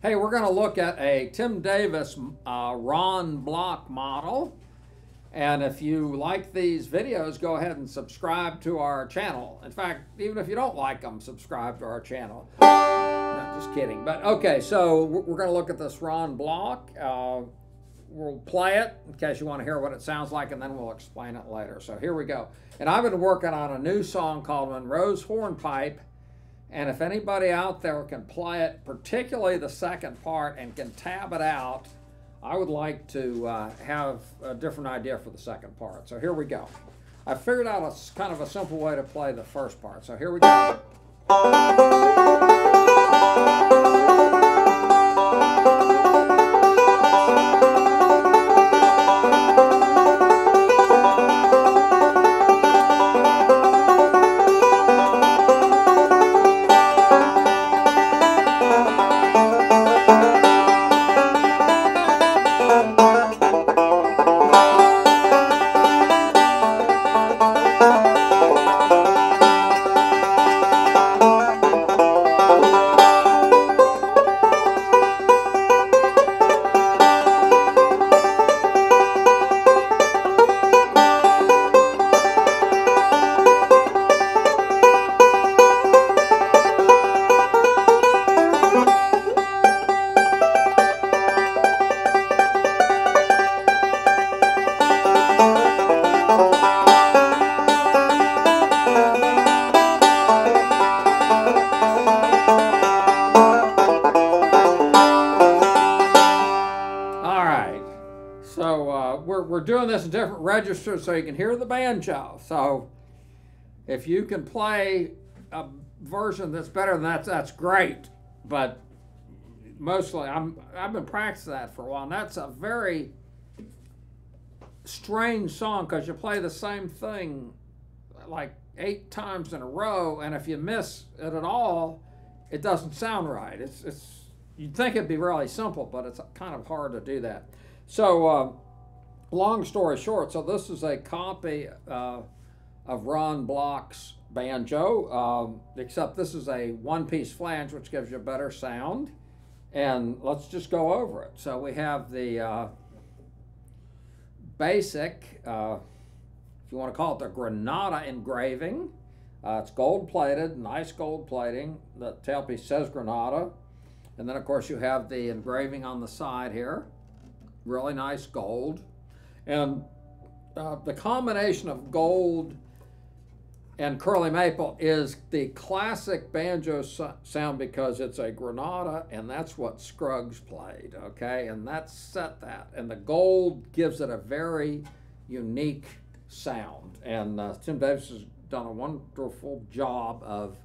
Hey, we're going to look at a Tim Davis Ron Block model. And if you like these videos, go ahead and subscribe to our channel. In fact, even if you don't like them, subscribe to our channel. No, just kidding. But okay, so we're going to look at this Ron Block. We'll play it in case you want to hear what it sounds like, and then we'll explain it later. So here we go. And I've been working on a new song called Monroe's Hornpipe. And if anybody out there can play it, particularly the second part, and can tab it out, I would like to have a different idea for the second part. So here we go. I figured out a kind of a simple way to play the first part. So here we go. We're doing this in different registers so you can hear the banjo. So if you can play a version that's better than that, that's great. But mostly, I've been practicing that for a while, and that's a very strange song because you play the same thing like 8 times in a row, and if you miss it at all, it doesn't sound right. You'd think it'd be really simple, but it's kind of hard to do that. So long story short, so this is a copy of Ron Block's banjo, except this is a one-piece flange, which gives you a better sound. And let's just go over it. So we have the basic, if you want to call it the Granada engraving. It's gold-plated, nice gold plating. The tailpiece says Granada. And then, of course, you have the engraving on the side here. Really nice gold. And the combination of gold and curly maple is the classic banjo sound because it's a Granada, and that's what Scruggs played, okay? And that set that. And the gold gives it a very unique sound. And Tim Davis has done a wonderful job of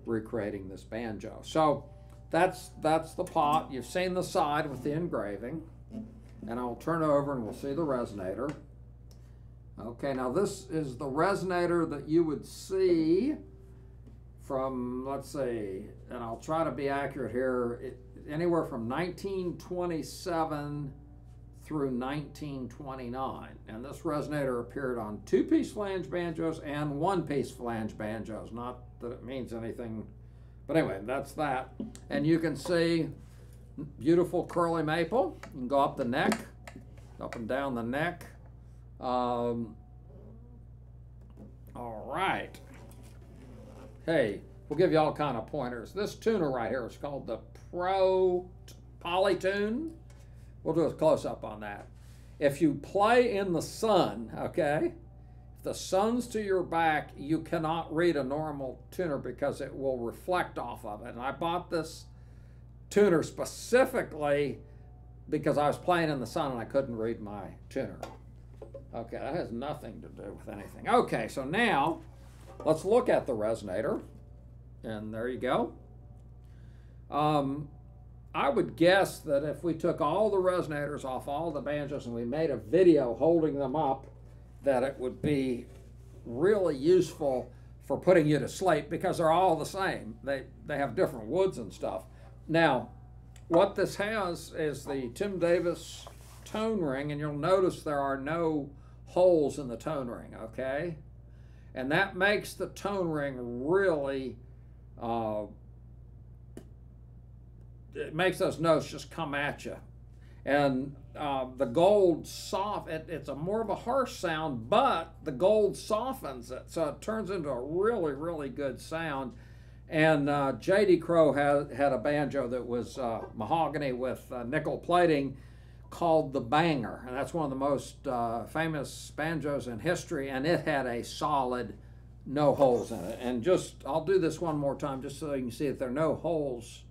recreating this banjo. So that's the pot. You've seen the side with the engraving. And I'll turn it over and we'll see the resonator. Okay, now this is the resonator that you would see from, let's see, and I'll try to be accurate here, anywhere from 1927 through 1929. And this resonator appeared on 2-piece flange banjos and 1-piece flange banjos. Not that it means anything, but anyway, that's that. And you can see beautiful curly maple. You can go up the neck, up and down the neck. All right. Hey, we'll give you all kind of pointers. This tuner right here is called the Pro Polytune. We'll do a close-up on that. If you play in the sun, okay, if the sun's to your back, you cannot read a normal tuner because it will reflect off of it. And I bought this tuner specifically because I was playing in the sun and I couldn't read my tuner. Okay, that has nothing to do with anything. Okay, so now let's look at the resonator. And there you go. I would guess that if we took all the resonators off all the banjos and we made a video holding them up, that it would be really useful for putting you to sleep because they're all the same. They have different woods and stuff. Now, what this has is the Tim Davis tone ring, and you'll notice there are no holes in the tone ring, okay? And that makes the tone ring really it makes those notes just come at you. And the gold it's a more of a harsh sound, but the gold softens it, so it turns into a really, really good sound. And J.D. Crowe had a banjo that was mahogany with nickel plating called the Banger, and that's one of the most famous banjos in history, and it had a solid no holes in it. And I'll do this one more time just so you can see that there are no holes.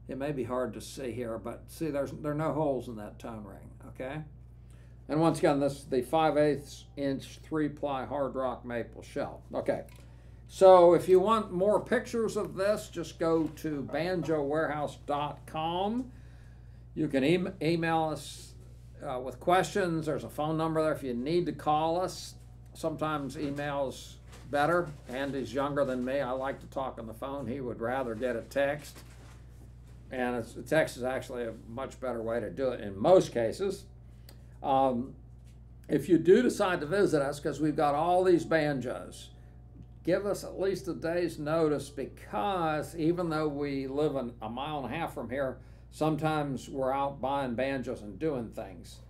It may be hard to see here, but see there are no holes in that tone ring, okay? And once again, this is the 5/8 inch 3-ply hard rock maple shell. Okay, so if you want more pictures of this, just go to banjowarehouse.com. You can email us with questions. There's a phone number there if you need to call us. Sometimes email's better. Andy's younger than me. I like to talk on the phone. He would rather get a text. And a text is actually a much better way to do it in most cases. If you do decide to visit us, because we've got all these banjos, give us at least a day's notice, because even though we live a 1.5 miles from here, sometimes we're out buying banjos and doing things.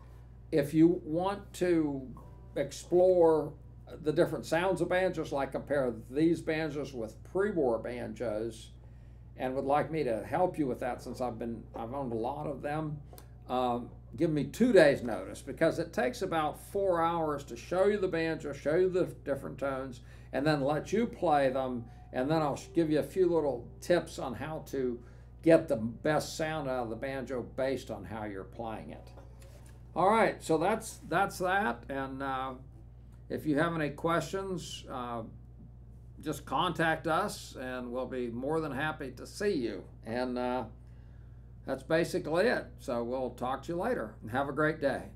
If you want to explore the different sounds of banjos, like compare these banjos with pre-war banjos, and would like me to help you with that, since I've owned a lot of them, give me 2 days notice, because it takes about 4 hours to show you the banjo, show you the different tones, and then let you play them, and then I'll give you a few little tips on how to get the best sound out of the banjo based on how you're playing it. All right, so that's that, and if you have any questions, just contact us, and we'll be more than happy to see you. And that's basically it. So we'll talk to you later, and have a great day.